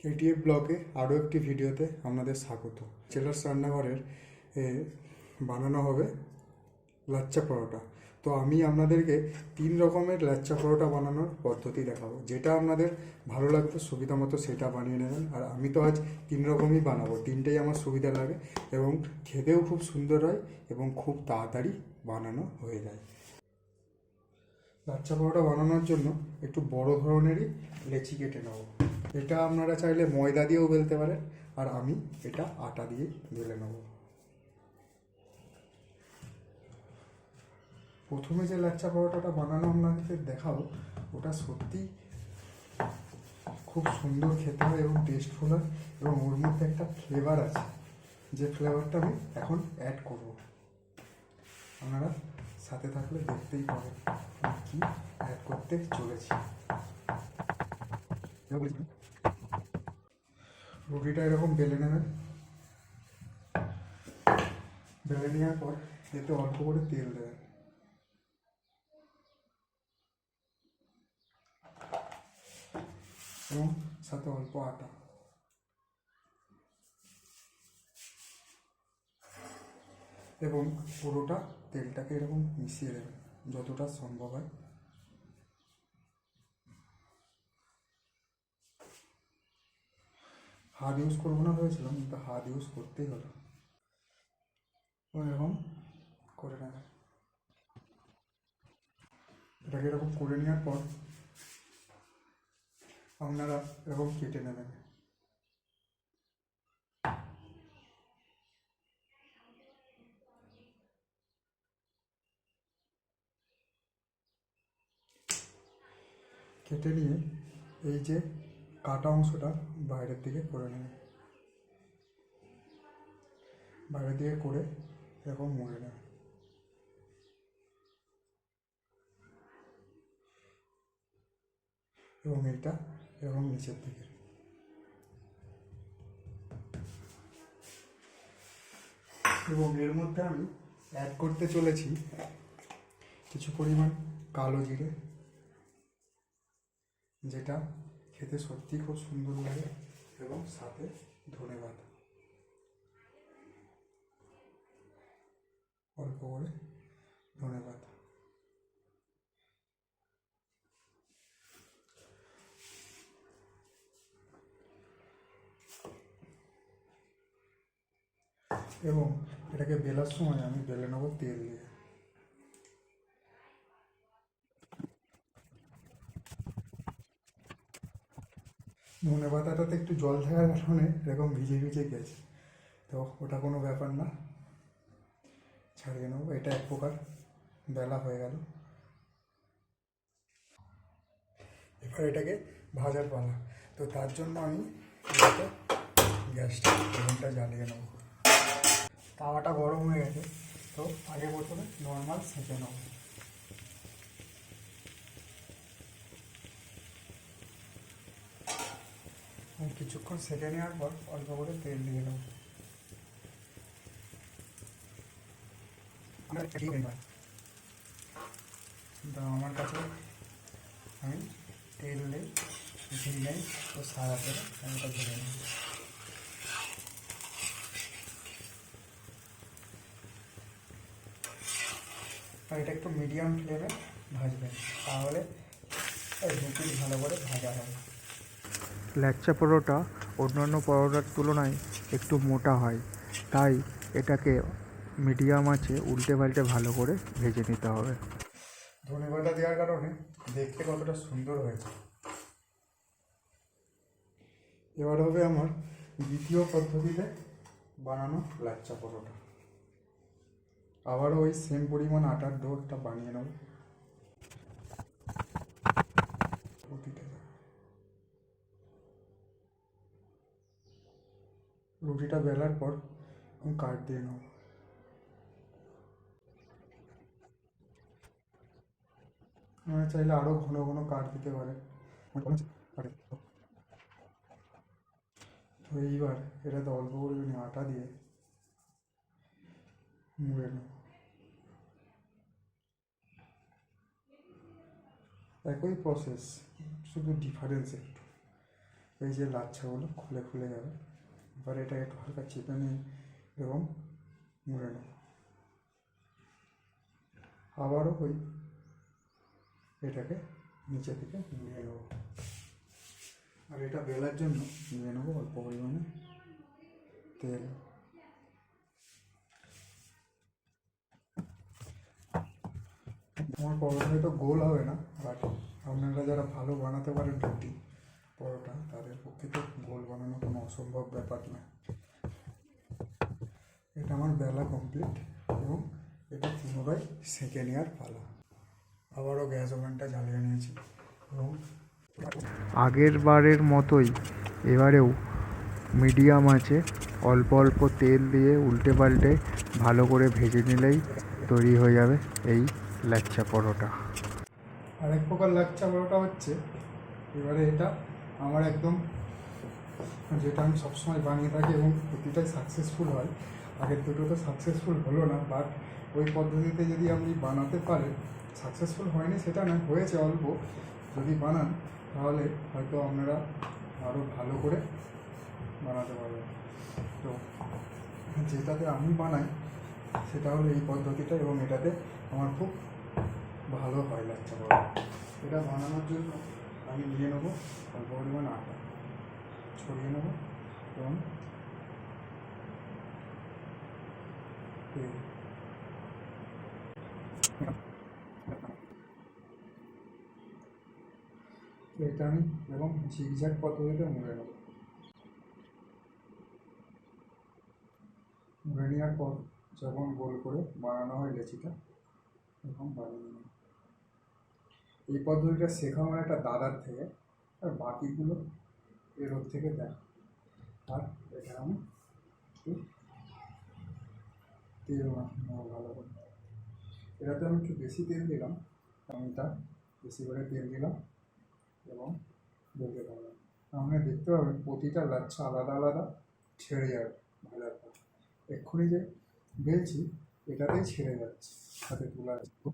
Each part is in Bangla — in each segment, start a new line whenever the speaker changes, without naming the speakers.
কেটিএফ ব্লগে আরও একটি ভিডিওতে আপনাদের স্বাগত। চেলার্স রান্নাঘরের এ, বানানো হবে লাচ্চা পরোটা। তো আমি আপনাদেরকে 3 রকমের লাচ্চা পরোটা বানানোর পদ্ধতি দেখাবো, যেটা আপনাদের ভালো লাগবে সুবিধা মতো সেটা বানিয়ে নেবেন। আর আমি তো আজ 3 রকমই বানাবো, তিনটেই আমার সুবিধা লাগে এবং খেতেও খুব সুন্দর হয় এবং খুব তাড়াতাড়ি বানানো হয়ে যায়। লাচ্চা পরোটা বানানোর জন্য একটু বড় ধরনেরই লেচি কেটে নেব। এটা আপনারা চাইলে ময়দা দিয়েও বেলতে পারেন, আর আমি এটা আটা দিয়ে বেলে নেব। প্রথমে যে লাচ্চা পরোটাটা বানানো আপনাদের দেখাবো, ওটা সত্যি খুব সুন্দর খেতে হয় এবং টেস্টফুল হয়, এবং ওর মধ্যে একটা ফ্লেভার আছে, যে ফ্লেভারটা আমি এখন অ্যাড করব। আপনারা সাথে থাকলে দেখতেই পাবেন কি অ্যাড করতে চলেছি। রুটিটা এরকম বেলে নেবেন। বেলে নেওয়ার পর এতে অল্প করে তেল দেবেন এবং সাথে অল্প আটা, এবং পুরোটা তেলটাকে এরকম মিশিয়ে দেবেন যতটা সম্ভব হয়। হাত ইউজ করবো না ভেবেছিলাম, কিন্তু হাত ইউজ করতেই হলো। এরকম করে নেবেন। এটাকে এরকম করে নেওয়ার পর আপনারা এরকম কেটে নেবেন। কেটে নিয়ে এই যে কাটা অংশটা বাইরের দিকে করে নেবেন, বাইরের দিকে করে এরকম মুড়ে নেবেন। এবং এইটা এরকম নিচের দিকে। এবং এর মধ্যে আমি অ্যাড করতে চলেছি কিছু পরিমাণ কালো জিরে, যেটা খেতে সত্যি খুব সুন্দর লাগে, এবং সাথে ধনেপাতা অল্প করে, ধনেপাতা। এবং এটাকে বেলার সময় আমি বেলে নেবো তেল দিয়ে। ধনেপাতাটাতে একটু জল থাকার কারণে এরকম ভিজে ভিজে গেছে, তো ওটা কোনো ব্যাপার না, ছাড়িয়ে নেবো। এটা এক প্রকার বেলা হয়ে গেল। এবার এটাকে ভাজার পালা। তো তার জন্য আমি এটাকে গ্যাসটা ওভেনটা জ্বালিয়ে নেব। তাওয়াটা গরম হয়ে গেছে, তো আগে প্রথমে নর্মাল সেঁকে নেব। কিছুক্ষণ সেঁকে নেওয়ার পর অল্প করে তেল দিয়ে নেব। আমার কাছে আমি তেল নেই, ঘি নেই, তো সারা করে আমি ওটা ভেজে নেব। আর এটা একটু মিডিয়াম ফ্লেমে ভাজবেন, তাহলে রুটি ভালো করে ভাজা হবে। লাচ্চা পরোটা অন্যান্য পরোটার তুলনায় একটু মোটা হয়, তাই এটাকে মিডিয়াম আঁচে উল্টে পাল্টে ভালো করে ভেজে নিতে হবে। ধনেপাতা দেওয়ার কারণে দেখতে কতটা সুন্দর হয়েছে। এবার হবে আমার দ্বিতীয় পদ্ধতিতে বানানো লাচ্চা পরোটা। আবারও ওই সেম পরিমাণ আটার ডো একটা বানিয়ে নেব। রুটিটা বেলার পর আমি কাট দিয়ে নেব। আপনারা চাইলে আরও ঘন ঘন কাট দিতে পারেন। তো এইবার এটাতে অল্প পরিমাণে আটা দিয়ে মুড়ে নেব। একই প্রসেস, শুধু ডিফারেন্স একটু। এই যে লাচ্ছাগুলো খুলে খুলে যাবে। এবার এটা একটু হালকা চেপে নিয়ে এবং মুড়ে নেব। আবারও ওই এটাকে নিচে থেকে মুড়িয়ে নেব। আর এটা বেলার জন্য নিয়ে নেবো অল্প পরিমাণে তেল। আমার পরোটা হয়তো গোল হবে না, বাট আপনারা যারা ভালো বানাতে পারেন রুটি পরোটা, তাদের পক্ষে তো গোল বানানো কোনো অসম্ভব ব্যাপার না। এটা আমার বেলা কমপ্লিট এবং এটা পুনরায় সেঁকে নেওয়ার পালা। আবারও গ্যাস ওভেনটা জ্বালিয়ে নিয়েছি এবং
আগের বারের মতোই এবারেও মিডিয়াম আছে অল্প অল্প তেল দিয়ে উল্টে পাল্টে ভালো করে ভেজে নিলেই তৈরি হয়ে যাবে এই লাচ্ছা পরোটা।
আরেক প্রকার লাচ্ছা পরোটা হচ্ছে, এবারে এটা আমার একদম যেটা আমি সবসময় বানিয়ে থাকি এবং প্রতিটাই সাকসেসফুল হয়। আগের দুটো তো সাকসেসফুল হলো না, বাট ওই পদ্ধতিতে যদি আপনি বানাতে পারেন, সাকসেসফুল হয়নি সেটা না, হয়েছে অল্প, যদি বানান তাহলে হয়তো আপনারা আরও ভালো করে বানাতে পারবেন। তো যেটাতে আমি বানাই সেটা হলো এই পদ্ধতিটা এবং এটাতে আমার খুব ভালো হয় লাচ্ছা পরোটা। এটা বানানোর জন্য আমি নিয়ে নেবো অল্প পরিমাণ আটা, ছড়িয়ে নেব এবং এটা আমি এবং ঝিকঝ্যাক পদ্ধতিতে মুড়ে নেব। মুড়ে নেওয়ার পর যখন গোল করে বানানো হয় লেচিটা, তখন বানিয়ে নেব। এই পদ্ধতিটা শেখা আমার একটা দাদার থেকে, আর বাকিগুলো এর ওর থেকে দেখ। আর এটা আমি একটু তেল মাখানো ভালো করে, এটাতে আমি একটু বেশি তেল দিলাম, আমি এটা বেশি করে তেল দিলাম এবং বেলতে পারলাম। আপনি দেখতে পাবেন প্রতিটা লাচ্ছা আলাদা আলাদা ছেড়ে যাবে ভাজার পর। এক্ষুনি যে বেলছি এটাতেই ছেড়ে যাচ্ছে, হাতে তোলা যাচ্ছে।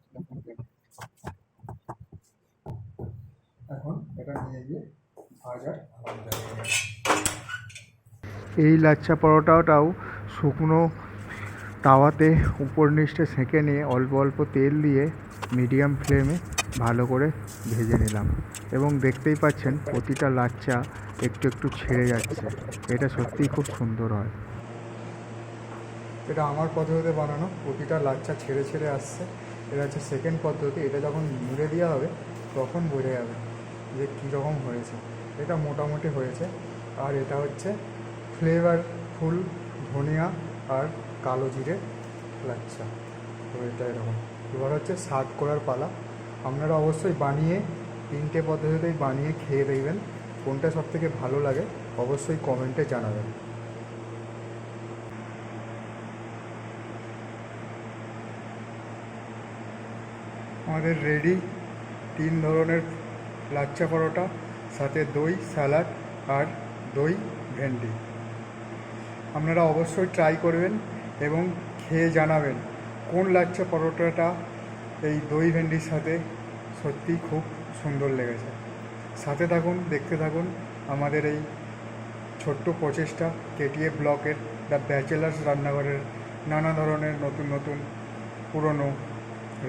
এখন এটা নিয়ে গিয়ে ভাজার জায়গায়।
এই লাচ্ছা পরোটাটাও শুকনো তাওয়াতে উপর নিচে সেঁকে নিয়ে অল্প অল্প তেল দিয়ে মিডিয়াম ফ্লেমে ভালো করে ভেজে নিলাম এবং দেখতেই পাচ্ছেন প্রতিটা লাচ্ছা একটু একটু ছেড়ে যাচ্ছে। এটা সত্যিই খুব সুন্দর হয়।
এটা আমার পদ্ধতিতে বানানো, প্রতিটা লাচ্ছা ছেড়ে ছেড়ে আসছে। এটা হচ্ছে সেকেন্ড পদ্ধতি। এটা যখন মুড়ে দেওয়া হবে তখন বোঝা যাবে যে কীরকম হয়েছে। এটা মোটামুটি হয়েছে। আর এটা হচ্ছে ফ্লেভারফুল ধনিয়া আর কালো জিরে লাচ্ছা। তো এটা এরকম। এবার হচ্ছে সার্ভ করার পালা। আপনারা অবশ্যই বানিয়ে তিনটে পদ্ধতিতেই বানিয়ে খেয়ে দেখবেন, কোনটা সবথেকে ভালো লাগে অবশ্যই কমেন্টে জানাবেন। আমাদের রেডি 3 ধরনের লাচ্ছা পরোটা, সাথে দই, স্যালাড আর দই ভেন্ডি। আপনারা অবশ্যই ট্রাই করবেন এবং খেয়ে জানাবেন কোন লাচ্ছা পরোটাটা এই দই ভেন্ডির সাথে সত্যিই খুব সুন্দর লেগেছে। সাথে থাকুন, দেখতে থাকুন আমাদের এই ছোট্ট প্রচেষ্টা কেটিএফ ব্লকের দ্য ব্যাচেলার্স রান্নাঘরের নানা ধরনের নতুন নতুন পুরনো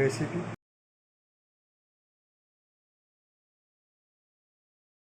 রেসিপি।